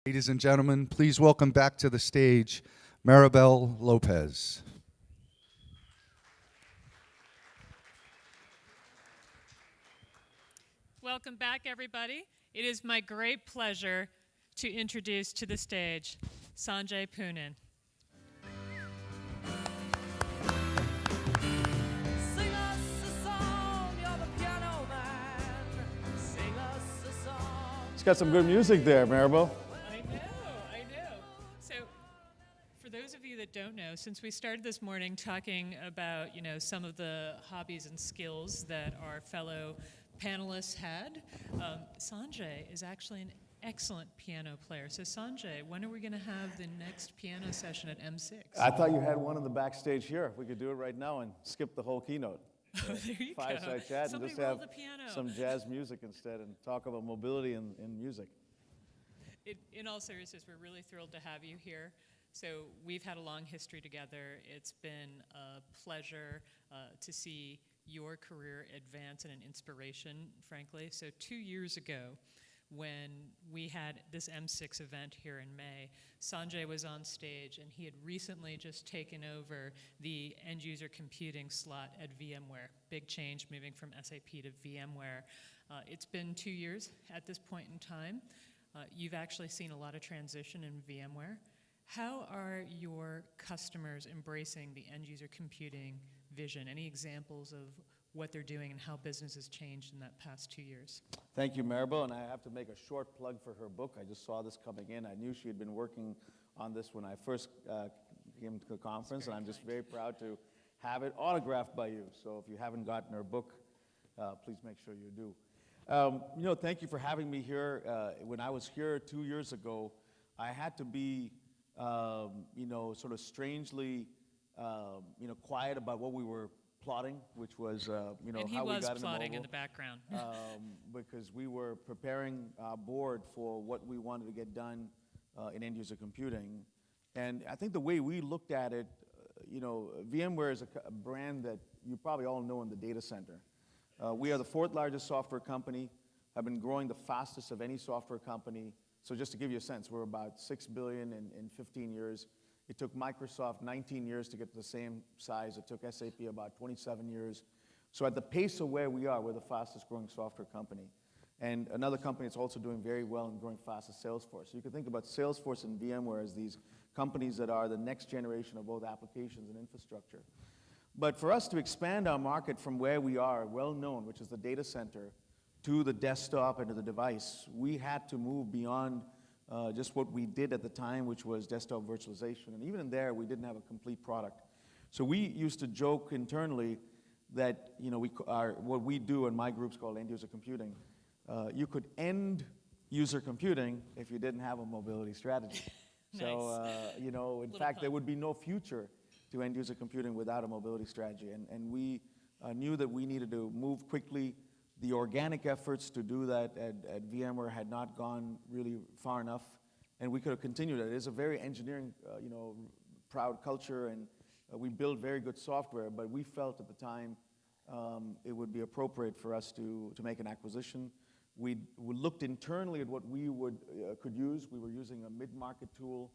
Ladies and gentlemen, please welcome back to the stage Maribel Lopez. Welcome back, everybody. It is my great pleasure to introduce to the stage Sanjay Poonen. Sing us a song, you're the piano man. Sing us a song. It's got some good music there, Maribel. I know. So, for those of you that don't know, since we started this morning talking about, some of the hobbies and skills that our fellow panelists had, Sanjay is actually an excellent piano player. So Sanjay, when are we going to have the next piano session at M6? I thought you had one in the backstage here. We could do it right now and skip the whole keynote. Oh, there you Fireside go. chat Somebody and just roll have the piano. some jazz music instead and talk about mobility in music. In all seriousness, we're really thrilled to have you here. So we've had a long history together. It's been a pleasure to see your career advance and an inspiration, frankly. So 2 years ago, when we had this M6 event here in May, Sanjay was on stage, and he had recently just taken over the end-user computing slot at VMware. Big change, moving from SAP to VMware. It's been 2 years at this point in time. You've actually seen a lot of transition in VMware. How are your customers embracing the end-user computing vision? Any examples of what they're doing and how business has changed in that past 2 years? Thank you, Maribel, and I have to make a short plug for her book. I just saw this coming in. I knew she had been working on this when I first came to the conference, and I'm just very proud to have it autographed by you. So if you haven't gotten her book, please make sure you do. Thank you for having me here. When I was here 2 years ago, I had to be, sort of strangely, quiet about what we were plotting, which was, and he how we was got into plotting mobile. in the background. Because we were preparing our board for what we wanted to get done in end-user computing. And I think the way we looked at it, VMware is a brand that you probably all know in the data center. We are the fourth largest software company, have been growing the fastest of any software company. So just to give you a sense, we're about $6 billion in 15 years. It took Microsoft 19 years to get to the same size. It took SAP about 27 years. So at the pace of where we are, we're the fastest growing software company. And another company that's also doing very well and growing fast is Salesforce. So you can think about Salesforce and VMware as these companies that are the next generation of both applications and infrastructure. But for us to expand our market from where we are, well known, which is the data center, to the desktop and to the device, we had to move beyond just what we did at the time, which was desktop virtualization. And even in there, we didn't have a complete product. So we used to joke internally that what we do in my group's called end-user computing. You could end user computing if you didn't have a mobility strategy. Nice. So, in fact, there would be no future to end-user computing without a mobility strategy. And we knew that we needed to move quickly. The organic efforts to do that at VMware had not gone really far enough, and we could have continued it. It is a very engineering, proud culture, and we build very good software, but we felt at the time it would be appropriate for us to make an acquisition. We looked internally at what we could use. We were using a mid-market tool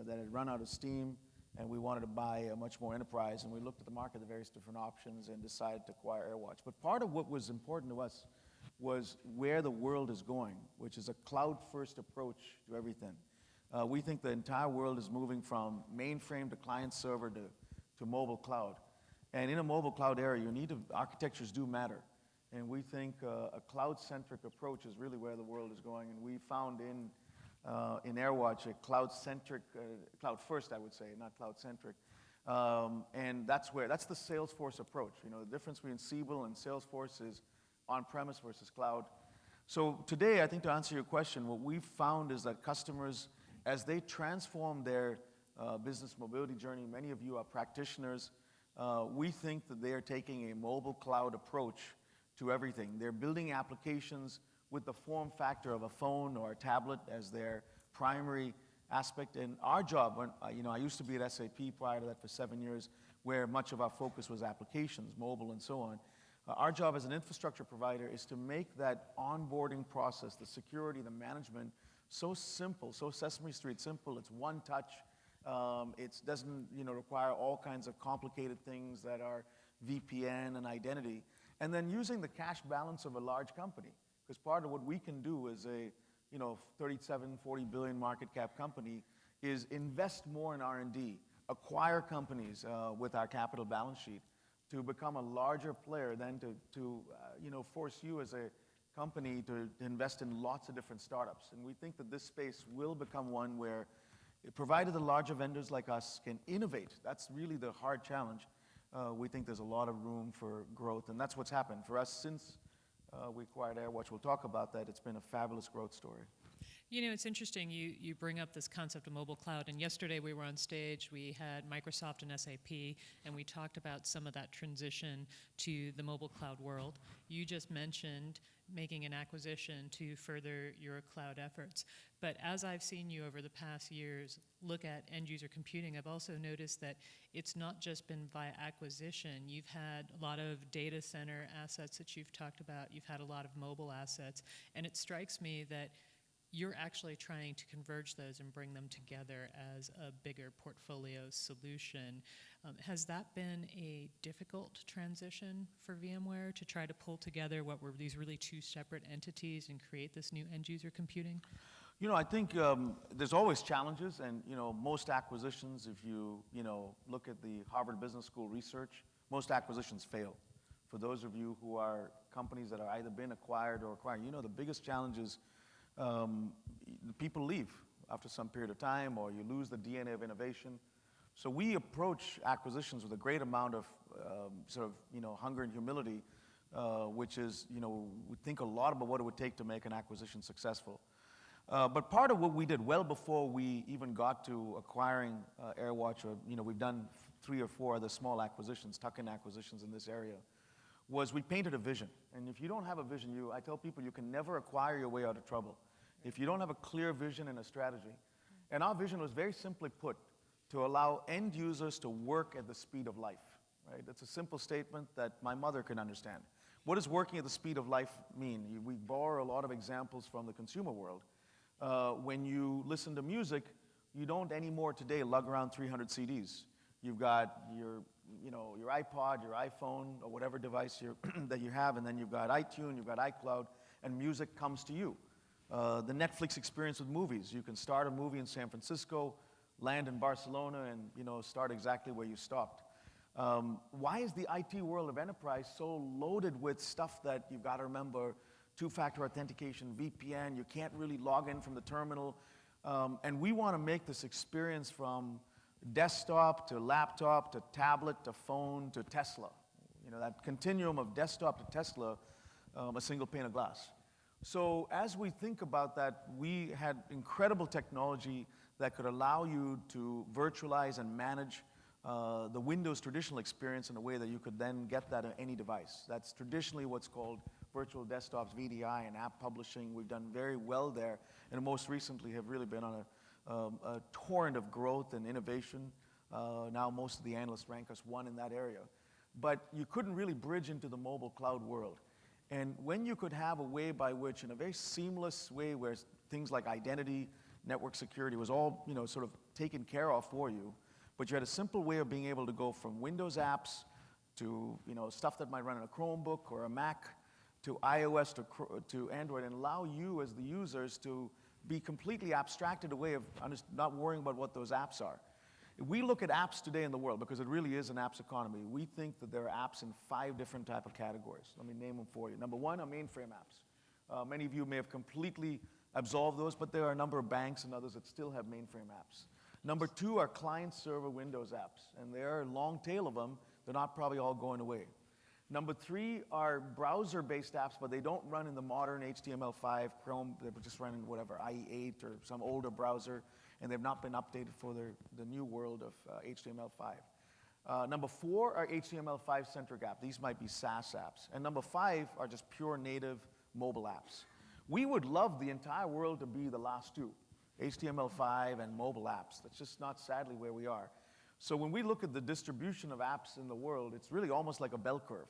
that had run out of steam, and we wanted to buy a much more enterprise, and we looked at the market, the various different options, and decided to acquire AirWatch. But part of what was important to us was where the world is going, which is a cloud-first approach to everything. We think the entire world is moving from mainframe to client-server to mobile cloud. And in a mobile cloud era, architectures do matter. And we think a cloud-centric approach is really where the world is going, and we found in AirWatch a cloud-centric, cloud-first, I would say, not cloud-centric. And that's the Salesforce approach. The difference between Siebel and Salesforce is on-premise versus cloud. So today, I think to answer your question, what we've found is that customers, as they transform their business mobility journey, many of you are practitioners, we think that they are taking a mobile cloud approach to everything. They're building applications with the form factor of a phone or a tablet as their primary aspect. And our job, I used to be at SAP prior to that for 7 years, where much of our focus was applications, mobile and so on. Our job as an infrastructure provider is to make that onboarding process, the security, the management, so simple, so Sesame Street simple. It's one touch. It doesn't require all kinds of complicated things that are VPN and identity. And then using the cash balance of a large company, because part of what we can do as a 37, 40 billion market cap company is invest more in R&D, acquire companies with our capital balance sheet to become a larger player than to force you as a company to invest in lots of different startups. And we think that this space will become one where, provided the larger vendors like us can innovate, that's really the hard challenge. We think there's a lot of room for growth, and that's what's happened for us since we acquired AirWatch. We'll talk about that. It's been a fabulous growth story. It's interesting you bring up this concept of mobile cloud, and yesterday we were on stage, we had Microsoft and SAP, and we talked about some of that transition to the mobile cloud world. You just mentioned making an acquisition to further your cloud efforts. But as I've seen you over the past years look at end user computing, I've also noticed that it's not just been via acquisition. You've had a lot of data center assets that you've talked about. You've had a lot of mobile assets. And it strikes me that you're actually trying to converge those and bring them together as a bigger portfolio solution. Has that been a difficult transition for VMware to try to pull together what were these really two separate entities and create this new end user computing? I think there's always challenges, and most acquisitions, if you look at the Harvard Business School research, most acquisitions fail. For those of you who are companies that are either been acquired or acquired, the biggest challenge is people leave after some period of time, or you lose the DNA of innovation. So we approach acquisitions with a great amount of hunger and humility, which is, we think a lot about what it would take to make an acquisition successful. But part of what we did well before we even got to acquiring AirWatch, or we've done 3 or 4 other small acquisitions, tuck-in acquisitions in this area, was we painted a vision. And if you don't have a vision, I tell people you can never acquire your way out of trouble if you don't have a clear vision and a strategy. And our vision was very simply put, to allow end users to work at the speed of life. Right? It's a simple statement that my mother can understand. What does working at the speed of life mean? We borrow a lot of examples from the consumer world. When you listen to music, you don't anymore today lug around 300 CDs. You've got your iPod, your iPhone, or whatever device that you have, and then you've got iTunes, you've got iCloud, and music comes to you. The Netflix experience with movies. You can start a movie in San Francisco, land in Barcelona, and start exactly where you stopped. Why is the IT world of enterprise so loaded with stuff that you've got to remember? Two-factor authentication, VPN, you can't really log in from the terminal. And we want to make this experience from desktop to laptop to tablet to phone to Tesla. That continuum of desktop to Tesla, a single pane of glass. So as we think about that, we had incredible technology that could allow you to virtualize and manage the Windows traditional experience in a way that you could then get that on any device. That's traditionally what's called virtual desktops, VDI, and app publishing. We've done very well there, and most recently have really been on a torrent of growth and innovation. Now most of the analysts rank us 1 in that area. But you couldn't really bridge into the mobile cloud world. And when you could have a way by which, in a very seamless way, where things like identity, network security was all sort of taken care of for you, but you had a simple way of being able to go from Windows apps to stuff that might run on a Chromebook or a Mac, to iOS to Android, and allow you as the users to be completely abstracted away of not worrying about what those apps are. If we look at apps today in the world, because it really is an apps economy, we think that there are apps in 5 different type of categories. Let me name them for you. Number 1 are mainframe apps. Many of you may have completely absolved those, but there are a number of banks and others that still have mainframe apps. Number 2 are client-server Windows apps, and there are a long tail of them. They're not probably all going away. Number 3 are browser-based apps, but they don't run in the modern HTML5, Chrome. They just run in whatever, IE8 or some older browser, and they've not been updated for the new world of HTML5. Number 4 are HTML5-centric apps. These might be SaaS apps. And number 5 are just pure native mobile apps. We would love the entire world to be the last 2, HTML5 and mobile apps. That's just not, sadly, where we are. So when we look at the distribution of apps in the world, it's really almost like a bell curve.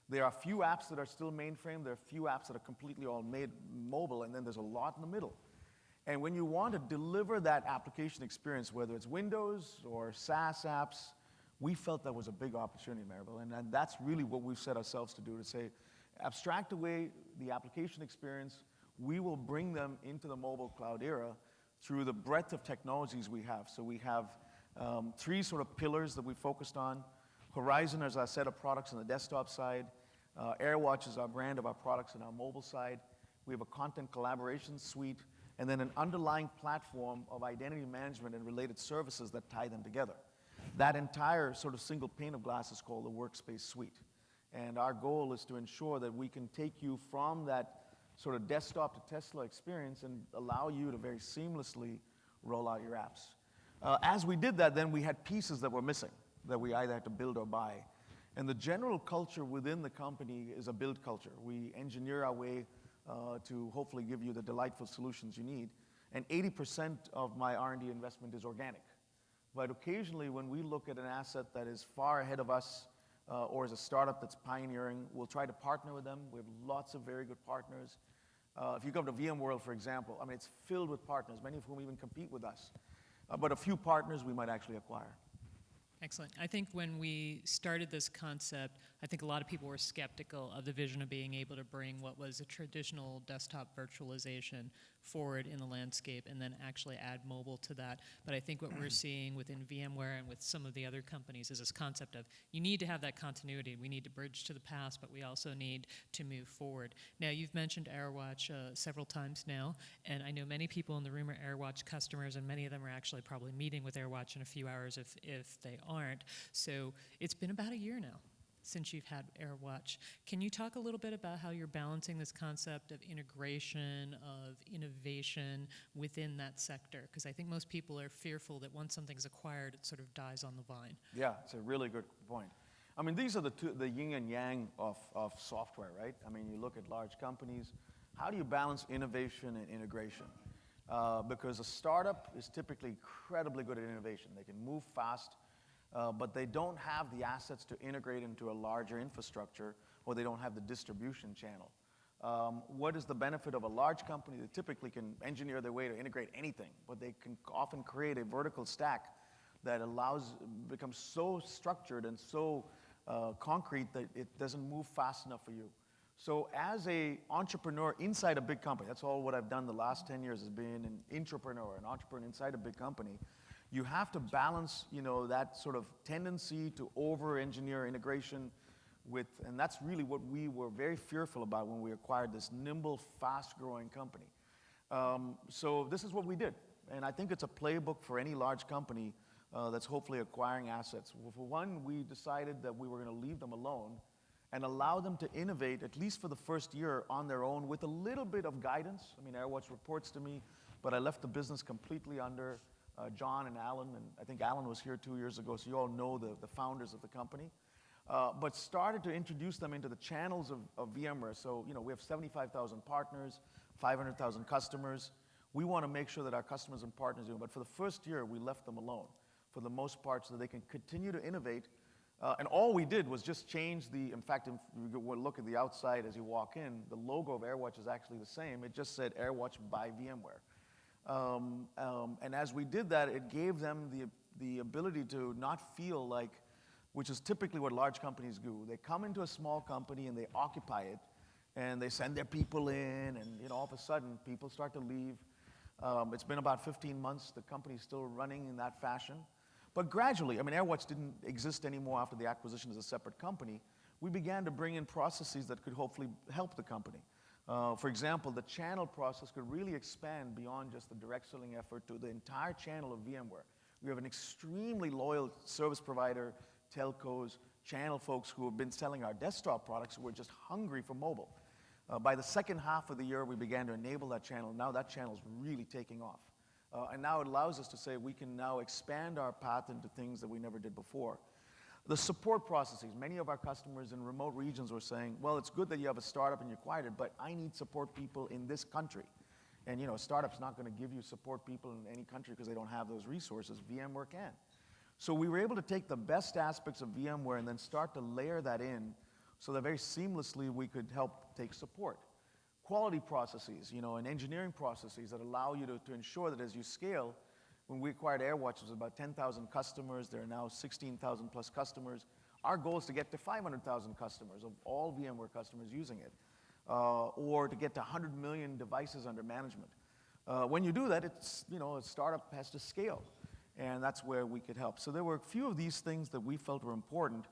There are a few apps that are still mainframe. There are a few apps that are completely all made mobile, and then there's a lot in the middle. And when you want to deliver that application experience, whether it's Windows or SaaS apps, we felt that was a big opportunity, Maribel. And that's really what we've set ourselves to do, to say, abstract away the application experience. We will bring them into the mobile cloud era through the breadth of technologies we have. So we have 3 sort of pillars that we focused on. Horizon is our set of products on the desktop side. AirWatch is our brand of our products on our mobile side. We have a content collaboration suite, and then an underlying platform of identity management and related services that tie them together. That entire sort of single pane of glass is called the Workspace Suite. And our goal is to ensure that we can take you from that sort of desktop to Tesla experience and allow you to very seamlessly roll out your apps. As we did that, then we had pieces that were missing, that we either had to build or buy. And the general culture within the company is a build culture. We engineer our way to hopefully give you the delightful solutions you need. And 80% of my R&D investment is organic. But occasionally, when we look at an asset that is far ahead of us, or is a startup that's pioneering, we'll try to partner with them. We have lots of very good partners. If you come to VMworld, for example, I mean, it's filled with partners, many of whom even compete with us. But a few partners we might actually acquire. Excellent. I think when we started this concept, I think a lot of people were skeptical of the vision of being able to bring what was a traditional desktop virtualization forward in the landscape and then actually add mobile to that. But I think what we're seeing within VMware and with some of the other companies is this concept of you need to have that continuity. We need to bridge to the past, but we also need to move forward. Now, you've mentioned AirWatch several times now, and I know many people in the room are AirWatch customers, and many of them are actually probably meeting with AirWatch in a few hours if they aren't. So it's been about a year now since you've had AirWatch. Can you talk a little bit about how you're balancing this concept of integration, of innovation within that sector? Because I think most people are fearful that once something's acquired, it sort of dies on the vine. Yeah, it's a really good point. I mean, these are the yin and yang of software, right? I mean, you look at large companies, how do you balance innovation and integration? Because a startup is typically incredibly good at innovation. They can move fast, but they don't have the assets to integrate into a larger infrastructure, or they don't have the distribution channel. What is the benefit of a large company that typically can engineer their way to integrate anything, but they can often create a vertical stack that becomes so structured and so concrete that it doesn't move fast enough for you. So as an entrepreneur inside a big company, that's all what I've done the last 10 years, has been an entrepreneur inside a big company. You have to balance, that sort of tendency to over-engineer integration with, and that's really what we were very fearful about when we acquired this nimble, fast-growing company. So this is what we did, and I think it's a playbook for any large company that's hopefully acquiring assets. Well, for one, we decided that we were going to leave them alone and allow them to innovate, at least for the first year, on their own with a little bit of guidance. I mean, AirWatch reports to me, but I left the business completely under John and Alan, and I think Alan was here 2 years ago, so you all know the founders of the company. But started to introduce them into the channels of VMware. So, we have 75,000 partners, 500,000 customers. We want to make sure that our customers and partners do it. But for the first year, we left them alone for the most part so that they can continue to innovate. And all we did was just change in fact, if you look at the outside as you walk in, the logo of AirWatch is actually the same. It just said AirWatch by VMware. And as we did that, it gave them the ability to not feel like, which is typically what large companies do. They come into a small company and they occupy it, and they send their people in, and all of a sudden, people start to leave. It's been about 15 months. The company's still running in that fashion. But gradually, I mean, AirWatch didn't exist anymore after the acquisition as a separate company. We began to bring in processes that could hopefully help the company. For example, the channel process could really expand beyond just the direct selling effort to the entire channel of VMware. We have an extremely loyal service provider, telcos, channel folks who have been selling our desktop products who were just hungry for mobile. By the second half of the year, we began to enable that channel. Now that channel is really taking off. And now it allows us to say we can now expand our path into things that we never did before. The support processes, many of our customers in remote regions were saying, well, it's good that you have a startup and you acquired it, but I need support people in this country. And a startup's not going to give you support people in any country because they don't have those resources. VMware can. So we were able to take the best aspects of VMware and then start to layer that in so that very seamlessly we could help take support. quality processes, and engineering processes that allow you to ensure that as you scale. When we acquired AirWatch, it was about 10,000 customers. There are now 16,000 plus customers. Our goal is to get to 500,000 customers of all VMware customers using it, or to get to 100 million devices under management. When you do that, it's, a startup has to scale, and that's where we could help. So there were a few of these things that we felt were important,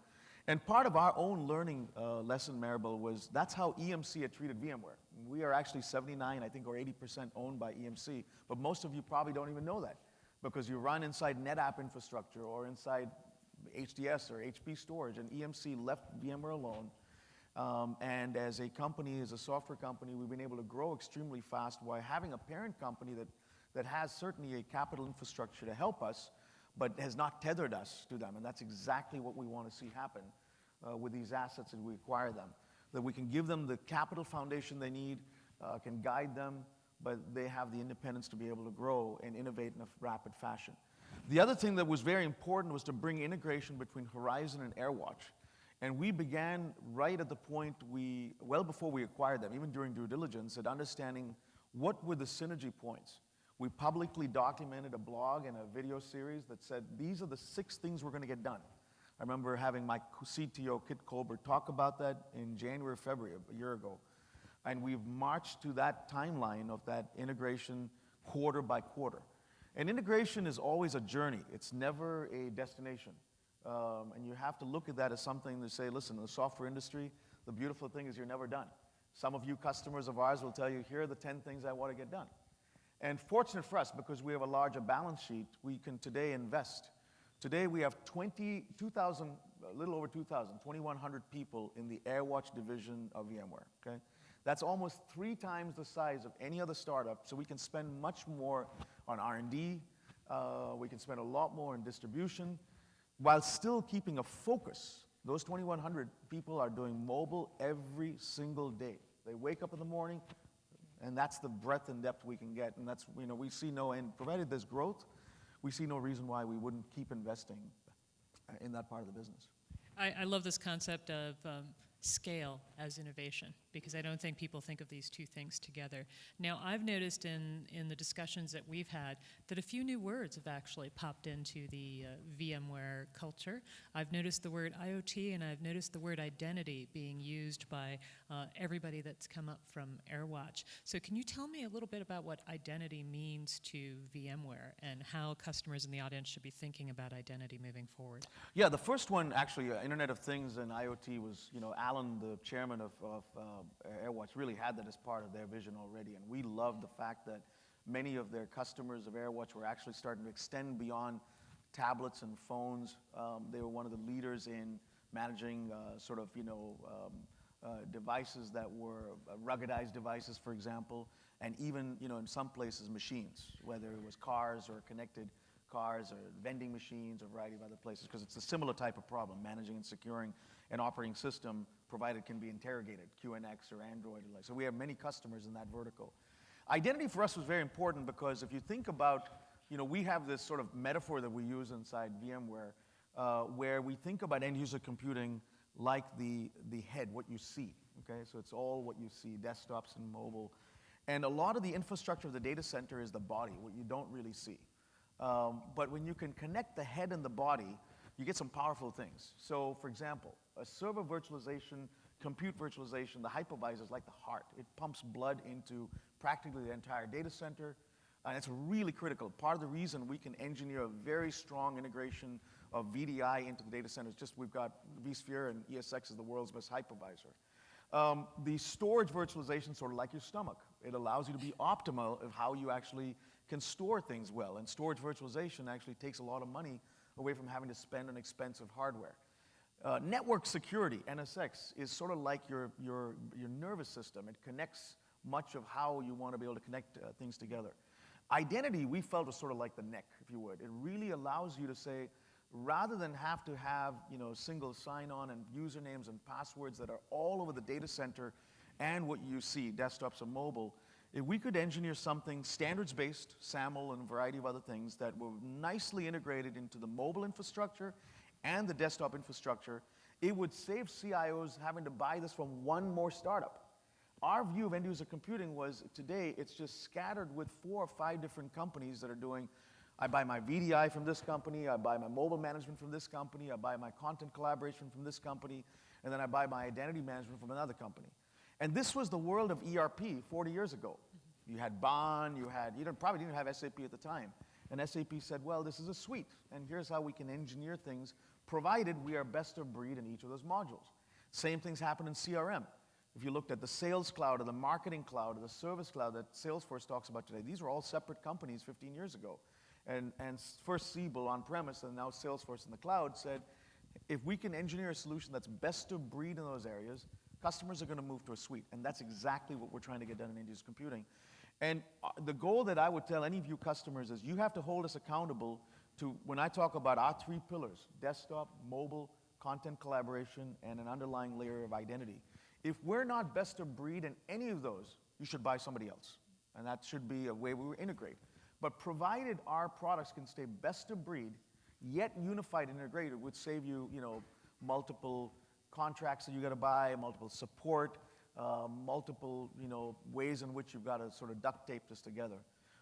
and part of our own learning lesson, Maribel, was that's how EMC had treated VMware. We are actually 79, I think, or 80% owned by EMC, but most of you probably don't even know that, because you run inside NetApp infrastructure or inside HDS or HP storage, and EMC left VMware alone. And as a company, as a software company, we've been able to grow extremely fast while having a parent company that has certainly a capital infrastructure to help us, but has not tethered us to them. And that's exactly what we want to see happen with these assets as we acquire them. That we can give them the capital foundation they need, can guide them, but they have the independence to be able to grow and innovate in a rapid fashion. The other thing that was very important was to bring integration between Horizon and AirWatch. And we began right at the point well before we acquired them, even during due diligence, at understanding what were the synergy points. We publicly documented a blog and a video series that said, these are the 6 things we're going to get done. I remember having my CTO, Kit Colbert, talk about that in January, February, a year ago. And we've marched to that timeline of that integration quarter by quarter. And integration is always a journey. It's never a destination. And you have to look at that as something to say, listen, in the software industry, the beautiful thing is you're never done. Some of you customers of ours will tell you, here are the 10 things I want to get done. And fortunate for us, because we have a larger balance sheet, we can today invest. Today we have 2,000, a little over 2,000, 2,100 people in the AirWatch division of VMware, okay? That's almost 3 times the size of any other startup, so we can spend much more on R&D, we can spend a lot more on distribution, while still keeping a focus. Those 2,100 people are doing mobile every single day. They wake up in the morning, and that's the breadth and depth we can get, and that's, we see no end. Provided there's growth, we see no reason why we wouldn't keep investing in that part of the business. I love this concept of scale as innovation, because I don't think people think of these two things together. Now, I've noticed in the discussions that we've had that a few new words have actually popped into the VMware culture. I've noticed the word IoT, and I've noticed the word identity being used by everybody that's come up from AirWatch. So can you tell me a little bit about what identity means to VMware and how customers in the audience should be thinking about identity moving forward? Yeah, the first one, actually, Internet of Things and IoT was, Alan, the chairman of AirWatch, really had that as part of their vision already, and we loved the fact that many of their customers of AirWatch were actually starting to extend beyond tablets and phones. They were one of the leaders in managing devices that were ruggedized devices, for example, and even, in some places, machines, whether it was cars or connected cars or vending machines or a variety of other places, because it's a similar type of problem, managing and securing an operating system, provided it can be interrogated, QNX or Android. So we have many customers in that vertical. Identity for us was very important because if you think about, we have this sort of metaphor that we use inside VMware where we think about end user computing like the head, what you see, okay? So it's all what you see, desktops and mobile. And a lot of the infrastructure of the data center is the body, what you don't really see. But when you can connect the head and the body, you get some powerful things. So, for example, a server virtualization, compute virtualization, the hypervisor is like the heart. It pumps blood into practically the entire data center, and it's really critical. Part of the reason we can engineer a very strong integration of VDI into the data center is just we've got vSphere, and ES6 is the world's best hypervisor. The storage virtualization, sort of like your stomach. It allows you to be optimal of how you actually can store things well, and storage virtualization actually takes a lot of money away from having to spend on expensive hardware. Network security, NSX, is sort of like your nervous system. It connects much of how you want to be able to connect things together. Identity, we felt, was sort of like the neck, if you would. It really allows you to say, rather than have to have single sign-on and usernames and passwords that are all over the data center and what you see, desktops and mobile, if we could engineer something standards-based, SAML and a variety of other things that were nicely integrated into the mobile infrastructure and the desktop infrastructure, it would save CIOs having to buy this from one more startup. our view of end-user computing was today it's just scattered with 4 or 5 different companies that are doing, I buy my VDI from this company, I buy my mobile management from this company, I buy my content collaboration from this company, and then I buy my identity management from another company. And this was the world of ERP 40 years ago. You had Bond, you probably didn't have SAP at the time. And SAP said, well, this is a suite, and here's how we can engineer things, provided we are best of breed in each of those modules. Same things happen in CRM. If you looked at the Sales Cloud or the Marketing Cloud or the Service Cloud that Salesforce talks about today, these were all separate companies 15 years ago. And first Siebel on-premise and now Salesforce in the cloud said, if we can engineer a solution that's best of breed in those areas, customers are going to move to a suite. And that's exactly what we're trying to get done in end-user computing. And the goal that I would tell any of you customers is you have to hold us accountable to, when I talk about our 3 pillars, desktop, mobile, content collaboration, and an underlying layer of identity. If we're not best of breed in any of those, you should buy somebody else. And that should be a way we integrate. But provided our products can stay best of breed, yet unified and integrated, would save you, multiple contracts that you got to buy, multiple support, multiple, ways in which you've got to sort of duct tape this together.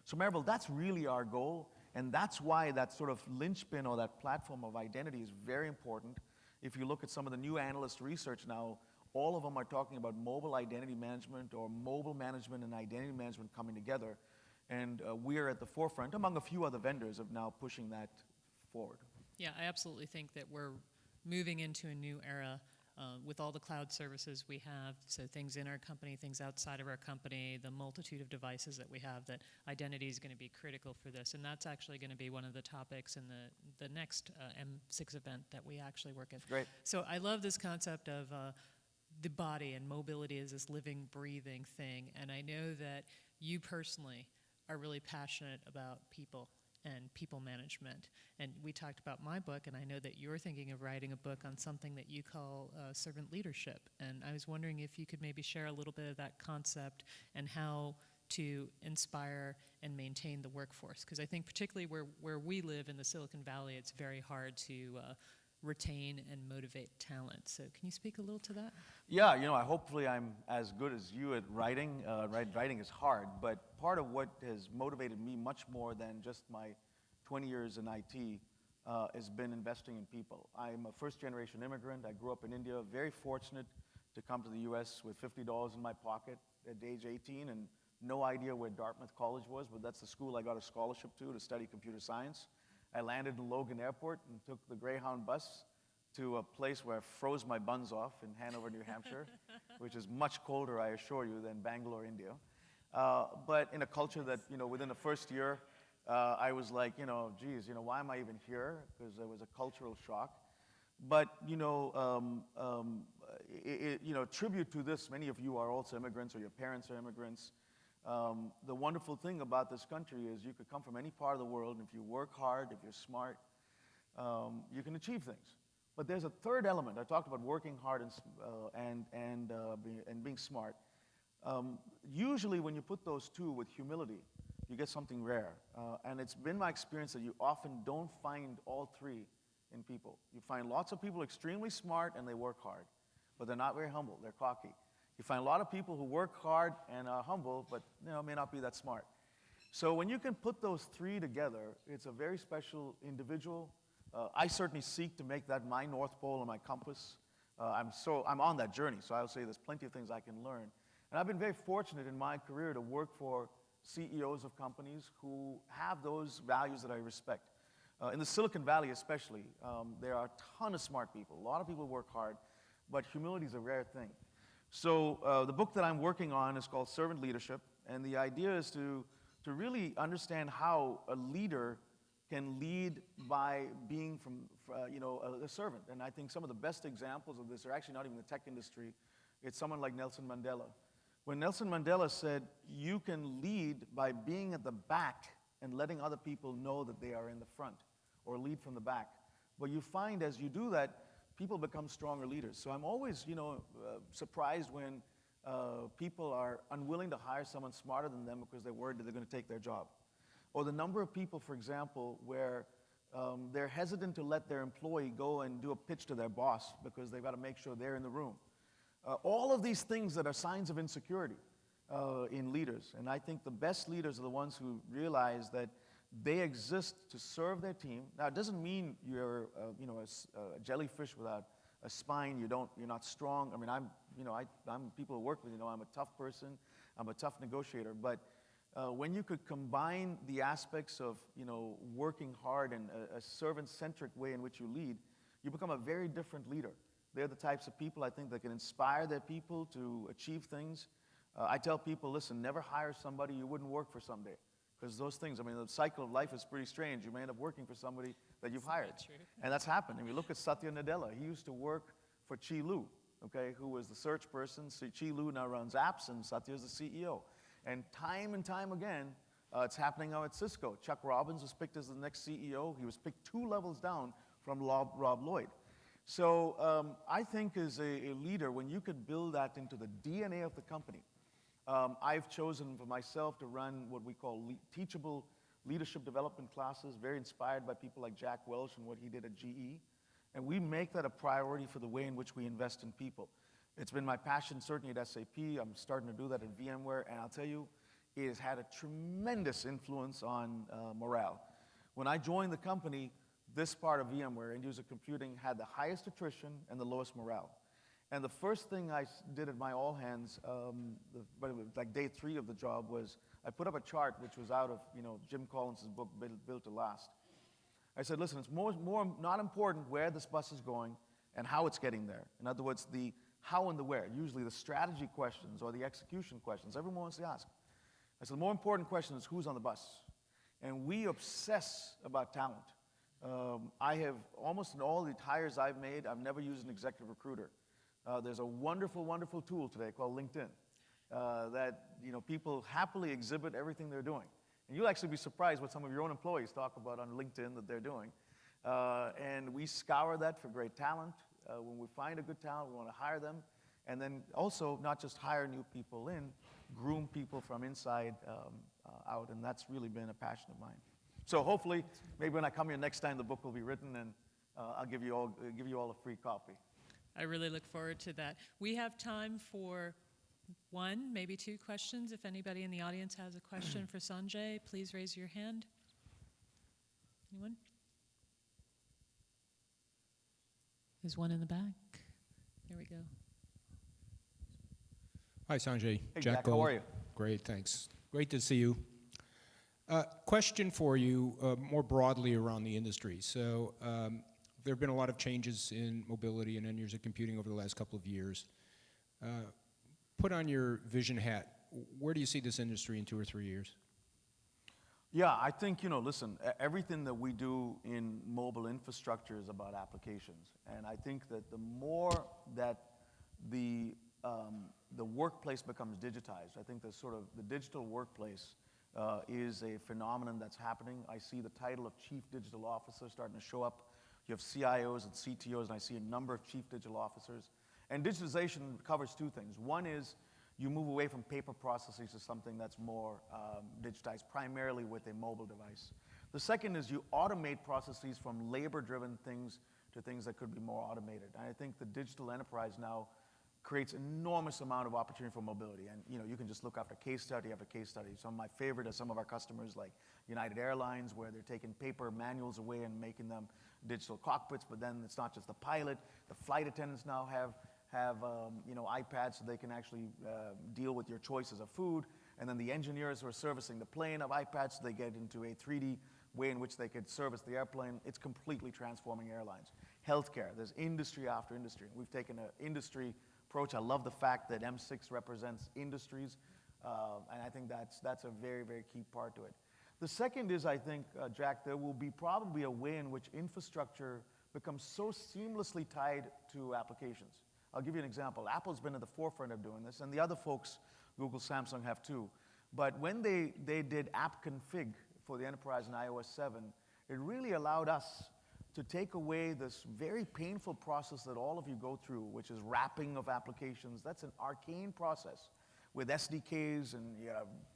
So Maribel, that's really our goal, and that's why that sort of linchpin or that platform of identity is very important. If you look at some of the new analyst research now, all of them are talking about mobile identity management or mobile management and identity management coming together, and we are at the forefront, among a few other vendors, of now pushing that forward. Yeah, I absolutely think that we're moving into a new era with all the cloud services we have, so things in our company, things outside of our company, the multitude of devices that we have, that identity is going to be critical for this. And that's actually going to be one of the topics in the next M6 event that we actually work in. Great. So I love this concept of the body and mobility as this living, breathing thing. And I know that you personally are really passionate about people and people management. And we talked about my book, and I know that you're thinking of writing a book on something that you call servant leadership. And I was wondering if you could maybe share a little bit of that concept and how to inspire and maintain the workforce. Because I think particularly where we live in the Silicon Valley, it's very hard to retain and motivate talent. So can you speak a little to that? Yeah, hopefully I'm as good as you at writing. Writing is hard, but part of what has motivated me much more than just my 20 years in IT has been investing in people. I'm a first-generation immigrant. I grew up in India, very fortunate to come to the US with $50 in my pocket at age 18 and no idea where Dartmouth College was, but that's the school I got a scholarship to study computer science. I landed in Logan Airport and took the Greyhound bus to a place where I froze my buns off in Hanover, New Hampshire, which is much colder, I assure you, than Bangalore, India. But in a culture that, within the first year, I was like, geez, why am I even here? Because there was a cultural shock. But, tribute to this, many of you are also immigrants or your parents are immigrants. The wonderful thing about this country is you could come from any part of the world, and if you work hard, if you're smart, you can achieve things. But there's a third element. I talked about working hard and being smart. Usually when you put those two with humility, you get something rare. And it's been my experience that you often don't find all 3 in people. You find lots of people extremely smart and they work hard, but they're not very humble, they're cocky. You find a lot of people who work hard and are humble, but may not be that smart. So when you can put those 3 together, it's a very special individual. I certainly seek to make that my North Pole and my compass. I'm on that journey, so I'll say there's plenty of things I can learn. And I've been very fortunate in my career to work for CEOs of companies who have those values that I respect. In the Silicon Valley especially, there are a ton of smart people. A lot of people work hard, but humility is a rare thing. So the book that I'm working on is called Servant Leadership, and the idea is to really understand how a leader can lead by being a servant. And I think some of the best examples of this are actually not even the tech industry. It's someone like Nelson Mandela. When Nelson Mandela said, you can lead by being at the back and letting other people know that they are in the front, or lead from the back. But you find as you do that, people become stronger leaders. So I'm always, surprised when people are unwilling to hire someone smarter than them because they're worried that they're going to take their job. Or the number of people, for example, where they're hesitant to let their employee go and do a pitch to their boss because they've got to make sure they're in the room. All of these things that are signs of insecurity in leaders. And I think the best leaders are the ones who realize that they exist to serve their team. Now, it doesn't mean you're, a jellyfish without a spine. You're not strong. I mean, I'm people who work with, I'm a tough person. I'm a tough negotiator. But when you could combine the aspects of, working hard and a servant-centric way in which you lead, you become a very different leader. They're the types of people, I think, that can inspire their people to achieve things. I tell people, listen, never hire somebody you wouldn't work for someday. Because those things, the cycle of life is pretty strange. You may end up working for somebody that you've hired. True. And that's happened. And you look at Satya Nadella. He used to work for Chi Lu, okay, who was the search person. So Chi Lu now runs apps, and Satya is the CEO. And time again, it's happening now at Cisco. Chuck Robbins was picked as the next CEO. He was picked 2 levels down from Rob Lloyd. So I think as a leader, when you could build that into the DNA of the company, I've chosen for myself to run what we call teachable leadership development classes, very inspired by people like Jack Welch and what he did at GE. And we make that a priority for the way in which we invest in people. It's been my passion, certainly at SAP. I'm starting to do that at VMware. And I'll tell you, it has had a tremendous influence on morale. When I joined the company, this part of VMware, end-user computing, had the highest attrition and the lowest morale. And the first thing I did at my all-hands, but it was like day 3 of the job, was I put up a chart which was out of Jim Collins' book, Built to Last. I said, listen, it's more not important where this bus is going and how it's getting there. In other words, the how and the where, usually the strategy questions or the execution questions, everyone wants to ask. I said, the more important question is who's on the bus. And we obsess about talent. I have, almost in all the hires I've made, I've never used an executive recruiter. There's a wonderful, wonderful tool today called LinkedIn that people happily exhibit everything they're doing. And you'll actually be surprised what some of your own employees talk about on LinkedIn that they're doing. And we scour that for great talent. When we find a good talent, we want to hire them. And then also not just hire new people in, groom people from inside out. And that's really been a passion of mine. So hopefully, maybe when I come here next time, the book will be written, and I'll give you all a free copy. I really look forward to that. We have time for 1, maybe 2 questions. If anybody in the audience has a question for Sanjay, please raise your hand. Anyone? There's one in the back. There we go. Hi, Sanjay. Hey, Jack, how Gold. are you? Great, thanks. Great to see you. Question for you more broadly around the industry. So there have been a lot of changes in mobility and end-user computing over the last couple of years. Put on your vision hat, where do you see this industry in 2 or 3 years? Yeah, I think, listen, everything that we do in mobile infrastructure is about applications. And I think that the more that the workplace becomes digitized, I think the digital workplace is a phenomenon that's happening. I see the title of Chief Digital Officer starting to show up. You have CIOs and CTOs, and I see a number of Chief Digital Officers. And digitization covers 2 things. One is you move away from paper processes to something that's more digitized, primarily with a mobile device. The second is you automate processes from labor-driven things to things that could be more automated. And I think the digital enterprise now creates enormous amount of opportunity for mobility. And you can just look after case study after case study. Some of my favorite are some of our customers like United Airlines, where they're taking paper manuals away and making them digital cockpits. But then it's not just the pilot. The flight attendants now have iPads so they can actually deal with your choices of food. And then the engineers who are servicing the plane have iPads so they get into a 3D way in which they could service the airplane. It's completely transforming airlines. Healthcare, there's industry after industry. We've taken an industry approach. I love the fact that M6 represents industries, and I think that's a very, very key part to it. The second is, I think, Jack, there will be probably a way in which infrastructure becomes so seamlessly tied to applications. I'll give you an example. Apple's been at the forefront of doing this, and the other folks, Google, Samsung, have too. But when they did app config for the enterprise in iOS 7, it really allowed us to take away this very painful process that all of you go through, which is wrapping of applications. That's an arcane process with SDKs, and you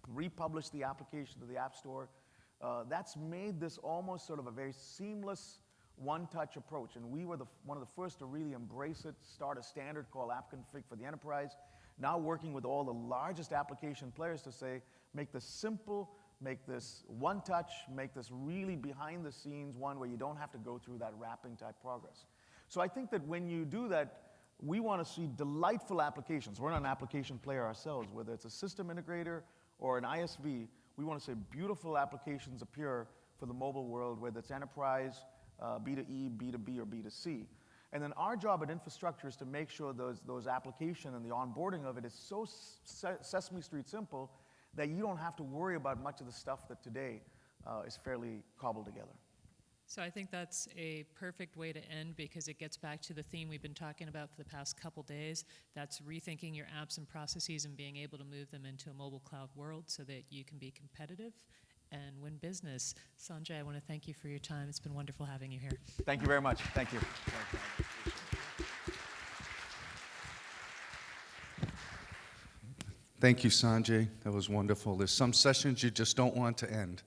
republish the application to the App Store. That's made this almost sort of a very seamless one-touch approach. And we were one of the first to really embrace it, start a standard called AppConfig for the enterprise. Now working with all the largest application players to say, make this simple, make this one-touch, make this really behind-the-scenes one where you don't have to go through that wrapping type progress. So I think that when you do that, we want to see delightful applications. We're not an application player ourselves, whether it's a system integrator or an ISV. We want to see beautiful applications appear for the mobile world, whether it's enterprise, B2E, B2B, or B2C. And then our job at infrastructure is to make sure those application and the onboarding of it is so Sesame Street simple that you don't have to worry about much of the stuff that today is fairly cobbled together. So I think that's a perfect way to end because it gets back to the theme we've been talking about for the past couple days. That's rethinking your apps and processes and being able to move them into a mobile cloud world so that you can be competitive and win business. Sanjay, I want to thank you for your time. It's been wonderful having you here. Thank you very much. Thank you. Thank you, Sanjay. That was wonderful. There's some sessions you just don't want to end.